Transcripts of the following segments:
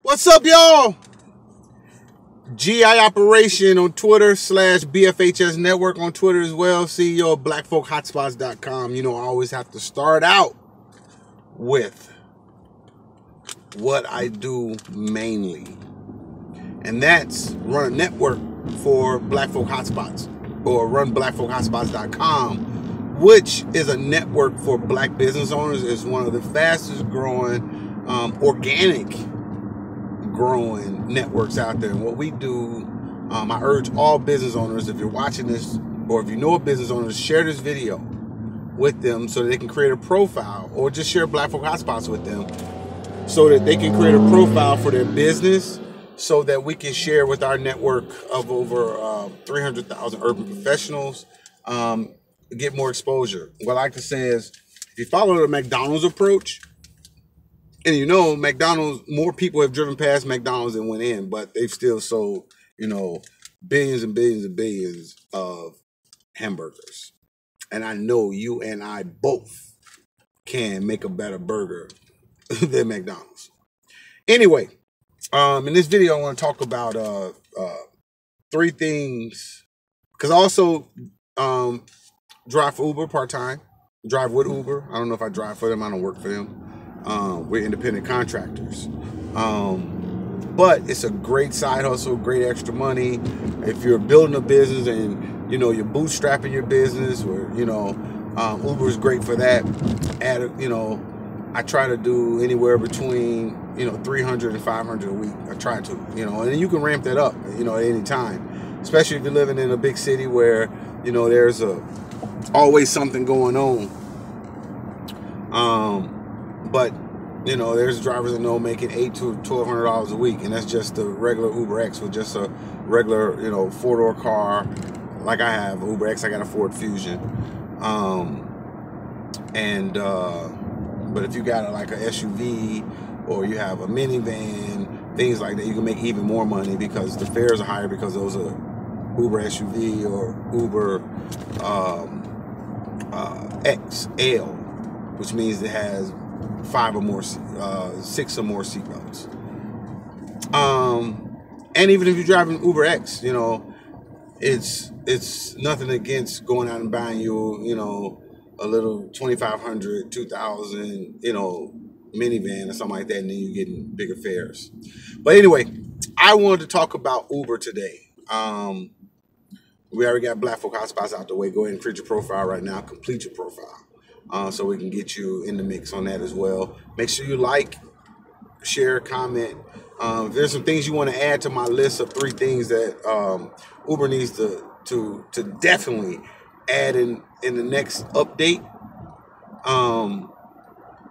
What's up, y'all? GI Operation on Twitter / BFHS Network on Twitter as well. CEO of BlackFolkHotspots.com. You know, I always have to start out with what I do mainly, and that's run a network for Black Folk Hotspots, or run BlackFolkHotspots.com, which is a network for Black business owners. It's one of the fastest growing organic growing networks out there. And what we do, I urge all business owners, if you're watching this or if you know a business owner, to share this video with them so that they can create a profile, or just share Black Folk Hotspots with them so that they can create a profile for their business, so that we can share with our network of over 300,000 urban professionals, get more exposure. What I like to say is, if you follow the McDonald's approach, and you know, McDonald's, more people have driven past McDonald's than went in, but they've still sold, you know, billions and billions and billions of hamburgers. And I know you and I both can make a better burger than McDonald's. Anyway, in this video, I want to talk about 3 things, because I also drive for Uber part-time, drive with Uber. I don't know if I drive for them. I don't work for them. We're independent contractors. But it's a great side hustle, great extra money. If you're building a business and, you know, you're bootstrapping your business, or, you know, Uber is great for that. You know, I try to do anywhere between, you know, 300 and 500 a week. I try to, you know, and you can ramp that up, you know, at any time, especially if you're living in a big city where, you know, there's always something going on. But, you know, there's drivers that know making $800 to $1,200 a week, and that's just the regular Uber X with just a regular, you know, 4-door car. Like I have Uber X, I got a Ford Fusion. But if you got like a SUV, or you have a minivan, things like that, you can make even more money because the fares are higher, because those are Uber SUV or Uber XL, which means it has 5 or more, 6 or more seatbelts. And even if you're driving Uber X, you know, it's nothing against going out and buying you know, a little 2,500, 2,000, you know, minivan or something like that, and then you're getting bigger fares. But anyway, I wanted to talk about Uber today. We already got Black Folk Hotspots out the way. Go ahead and create your profile right now. Complete your profile. So we can get you in the mix on that as well. Make sure you like, share, comment. If there's some things you want to add to my list of 3 things that Uber needs to definitely add in the next update. And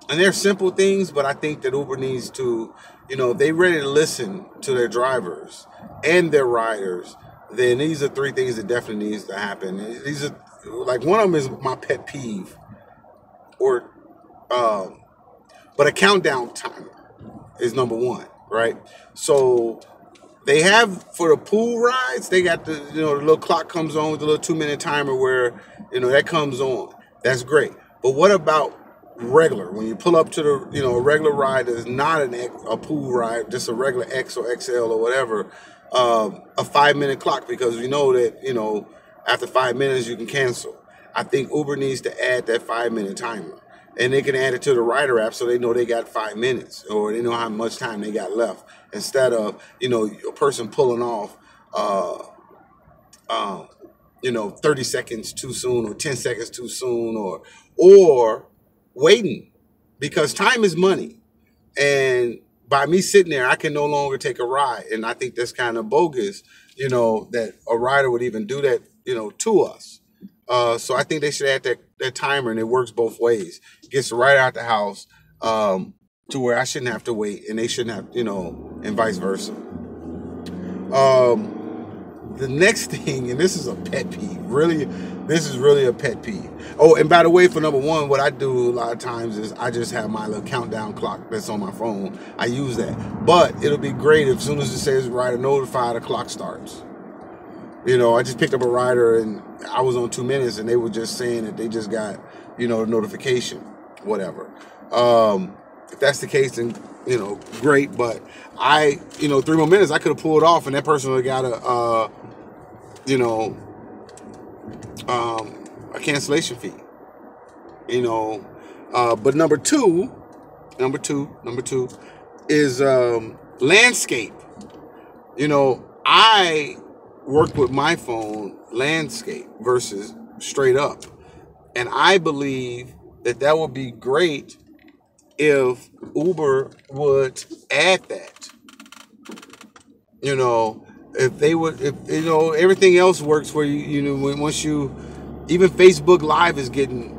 they're simple things, but I think that Uber needs to, you know, if they're ready to listen to their drivers and their riders, then these are 3 things that definitely needs to happen. These are, like, one of them is my pet peeve. But a countdown timer is number 1, right? So they have, for the pool rides, they got the, you know, the little clock comes on with the little 2-minute timer where, you know, that comes on. That's great. But what about regular? When you pull up to the, you know, a regular ride that is not a pool ride, just a regular X or XL or whatever, a 5-minute clock, because we know that, you know, after 5 minutes you can cancel. I think Uber needs to add that 5-minute timer, and they can add it to the rider app so they know they got 5 minutes, or they know how much time they got left, instead of, you know, a person pulling off, you know, 30 seconds too soon, or 10 seconds too soon, or waiting, because time is money. And by me sitting there, I can no longer take a ride. And I think that's kind of bogus, you know, that a rider would even do that, you know, to us. So I think they should add that timer, and it works both ways. It gets right out the house, to where I shouldn't have to wait, and they shouldn't have, you know, and vice versa. The next thing, and this is a pet peeve, really, this is really a pet peeve. Oh, and by the way, for number 1, what I do a lot of times is I just have my little countdown clock that's on my phone. I use that. But it'll be great if, as soon as it says rider notified, the clock starts. You know, I just picked up a rider and I was on 2 minutes, and they were just saying that they just got, you know, a notification, whatever. If that's the case, then, great. But 3 more minutes, I could have pulled off, and that person would have got a cancellation fee. But number two is landscape. I work with my phone landscape versus straight up. And I believe that would be great if Uber would add that. If they would, everything else works where once you, even Facebook Live is getting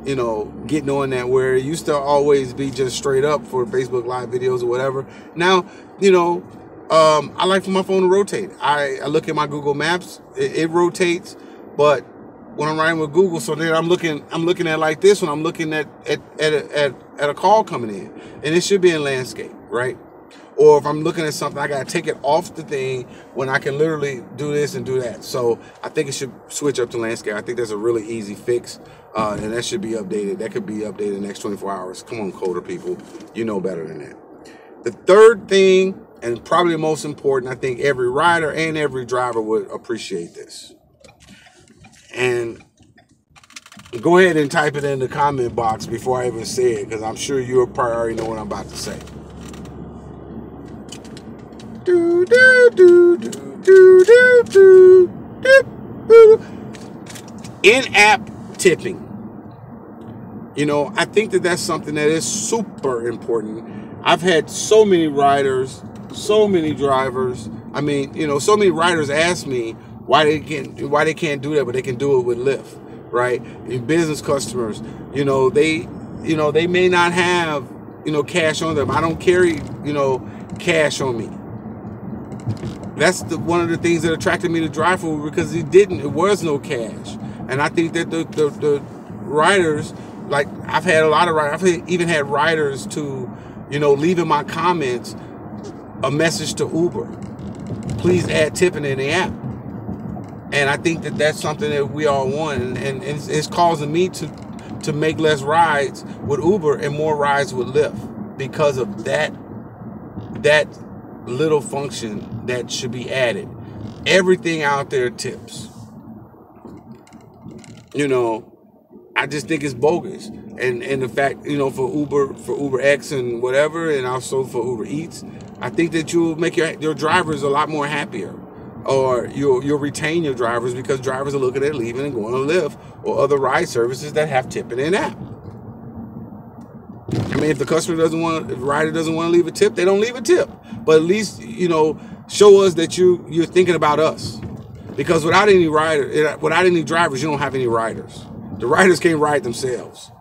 on that, where it used to always be just straight up for Facebook Live videos or whatever. Now, I like for my phone to rotate. I look at my Google Maps, it rotates, but when I'm riding with Google, so then I'm looking at like this when I'm looking at a call coming in, and it should be in landscape, right? Or if I'm looking at something, I gotta take it off the thing when I can literally do this and do that. So I think it should switch up to landscape. I think that's a really easy fix, and that should be updated. That could be updated in the next 24 hours. Come on, coder people, you know better than that. The third thing, and probably the most important, I think every rider and every driver would appreciate this. And go ahead and type it in the comment box before I even say it, because I'm sure you probably already know what I'm about to say. In-app tipping. I think that's something that is super important. I've had so many riders, so many drivers. So many riders ask me why they can't do that, but they can do it with Lyft, right? And business customers, they may not have, cash on them. I don't carry, cash on me. That's one of the things that attracted me to drive for Uber, because it was no cash. And I think that the riders, like I've had a lot of riders, I've even had riders to, leave in my comments a message to Uber. Please add tipping in the app. And I think that that's something that we all want. And it's causing me to make less rides with Uber and more rides with Lyft because of that little function that should be added. Everything out there tips. I just think it's bogus. And the fact, for Uber X and whatever, and also for Uber Eats, I think that you'll make your drivers a lot more happier. Or you'll retain your drivers, because drivers are looking at leaving and going to Lyft or other ride services that have tipping in app. If the rider doesn't want to leave a tip, they don't leave a tip. But at least, show us that you're thinking about us. Because without any drivers, you don't have any riders. The riders can't ride themselves.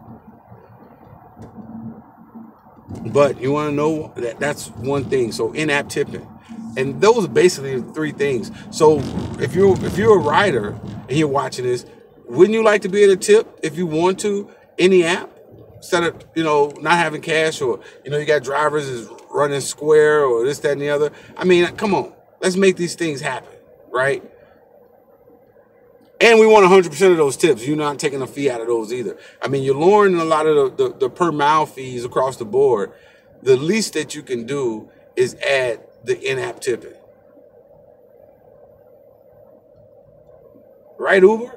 But you want to know that's one thing. So in-app tipping. And those are basically the three things. So if you're a rider and you're watching this, wouldn't you like to be able to tip if you want to in the app? Instead of, not having cash, or, you got drivers is running square or this, that, and the other. Come on. Let's make these things happen, right? And we want 100% of those tips. You're not taking a fee out of those either. You're lowering a lot of the per mile fees across the board. The least that you can do is add the in-app tipping. Right, Uber?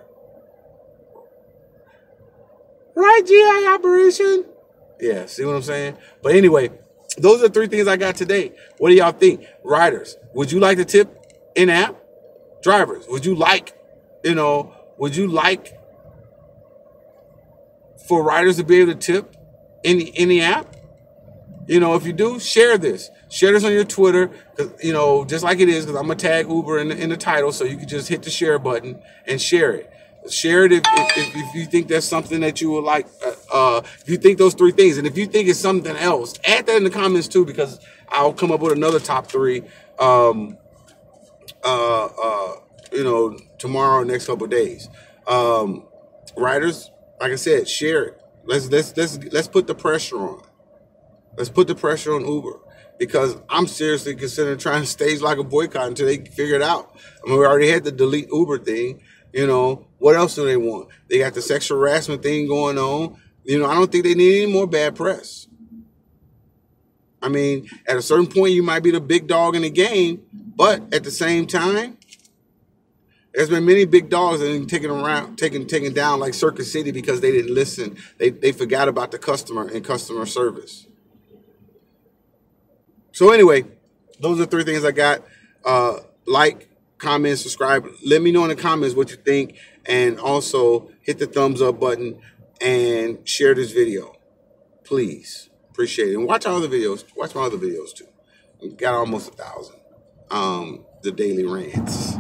Right, GI operation? Yeah, see what I'm saying? But anyway, those are three things I got today. What do y'all think? Riders, would you like to tip in-app? Drivers, would you like for riders to be able to tip in the app? If you do, share this. Share this on your Twitter, just like it is, because I'm going to tag Uber in the title, so you can just hit the share button and share it. Share it if you think that's something that you would like. If you think those three things, and if you think it's something else, add that in the comments too, because I'll come up with another top three, tomorrow, next couple of days. Riders, like I said, share it. Let's put the pressure on. Let's put the pressure on Uber, because I'm seriously considering trying to stage like a boycott until they figure it out. We already had the delete Uber thing. What else do they want? They got the sexual harassment thing going on. I don't think they need any more bad press. I mean, at a certain point, you might be the big dog in the game, but at the same time, there's been many big dogs that have taken down like Circuit City because they didn't listen. They forgot about the customer and customer service. So anyway, those are 3 things I got. Like, comment, subscribe. Let me know in the comments what you think, and also hit the thumbs up button and share this video, please. Appreciate it. And watch our other videos. Watch my other videos too. We got almost 1,000. The daily rants.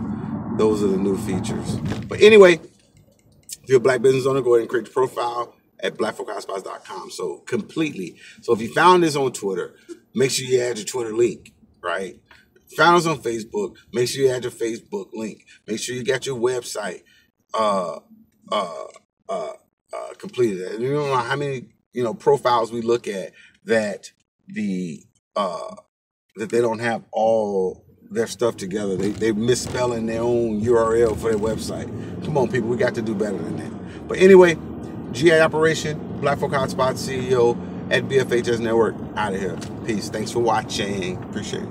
Those are the new features. But anyway, if you're a black business owner, go ahead and create your profile at blackfolkhotspots.com. So completely. So if you found this on Twitter, make sure you add your Twitter link, right? Found us on Facebook, make sure you add your Facebook link. Make sure you got your website completed. And you don't know how many profiles we look at that that they don't have all their stuff together. They misspelling their own URL for their website. Come on, people, we got to do better than that. But anyway, GI Operation, Black Folk Hotspot CEO at BFHS Network, out of here. Peace. Thanks for watching. Appreciate it.